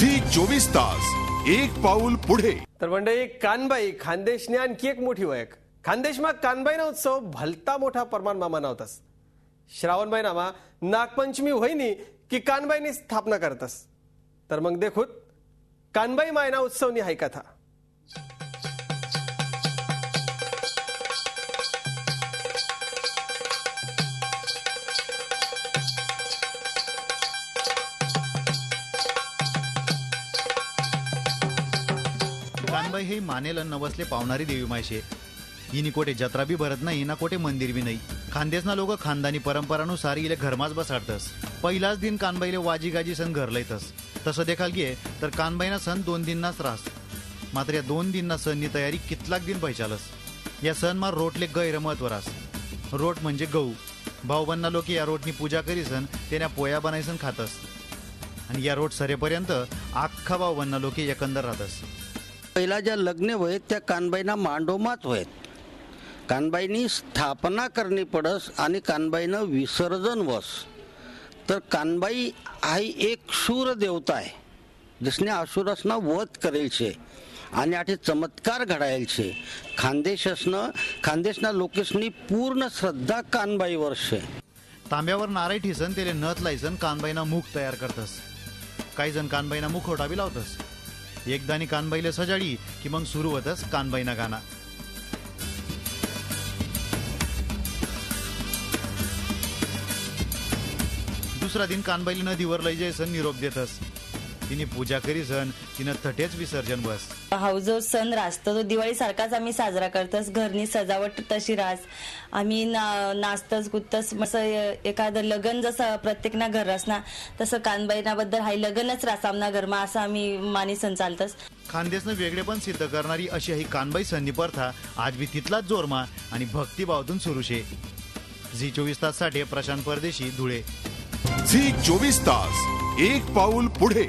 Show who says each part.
Speaker 1: Zee 24 तास एक पाऊल पुढे।
Speaker 2: तर मंडळी, कानबाई खानदेशने आणखी एक मोठी ओळख. खानदेशमा कानबाईना उत्सव भलता मोठा प्रमाणमा मनावतस. श्रावण महिनामा नागपंचमी होईनी की कानबाईनी स्थापना करतस. तर मग देखूत कानबाई मायना उत्सवनी हाय कथा.
Speaker 3: कानबाई हे मानेल नवसले पावणारी देवी मायशे. हिनी कोटे जत्रा भी भरत नाही ना कोटे मंदिर भी नाही. खानदेशना लोक खानदानी परंपरानुसार इले घरमाच बसाडतस. पहिलाच दिन कानबाईले वाजी गाजी सण घर लयतस. तसं देखाल गे तर कानबाईना सण 2 दिननाच राहस. मात्र या 2 दिनना सणनी तयारी कितलाक दिन पैचालस. या सणमा रोटले गैर महत्व रास. रोट म्हणजे गहू. भाऊबंधना लोक या रोटनी पूजा करीसन त्याने पोया बनायसन खातस. आणि या रोट सरेपर्यंत आख्खा भाऊबंधना लोक एकंदर राहतस.
Speaker 4: पहिला ज्या लग्न होत त्या कानबाईना मांडोमात होत. कानबाईनी स्थापना करणी पडस आणि कानबाईनं विसर्जन वस. तर कानबाई आई एक शूर देवता आहे, जिसने असुरसना वध करेल छे आणि आठे चमत्कार घडायल छे. खानदेशना लोकेशनी पूर्ण श्रद्धा कानबाईवर शे.
Speaker 3: तांब्यावर नारळ ठिसन त्याला नथ लायसन कानबाईना मुख तयार करतस. काही जण कानबाईना मुखवटा बी लावतस. एकदानी कानबाईले सजाडी की मग सुरू होतस कानबाईना गाणं. दुसरा दिन कानबाईले नदीवर लय जायसन निरोप देतस. तिने पूजा करीसन तिनं थटेच विसर्जन बस.
Speaker 5: हा जो सण राहतो तो दिवाळी सारखाच आम्ही साजरा करतस. घरनी सजावट तशी रास. आम्ही नाचतस कुदतस. एखादं लगन जसं प्रत्येकना घर असना तसं कानबाईना बद्दल हाय लगनच रास आमना घरमा असं आम्ही मानी सण चालतस.
Speaker 3: खानदेशनं वेगळे पण सिद्ध करणारी अशी ही कानबाई सणनी प्रथा आज बी तिथलाच जोरमा आणि भक्तिभावातून सुरू शे. झी 24 तास साठी प्रशांत परदेशी, धुळे.
Speaker 1: झी 24 तास एक पाऊल पुढे.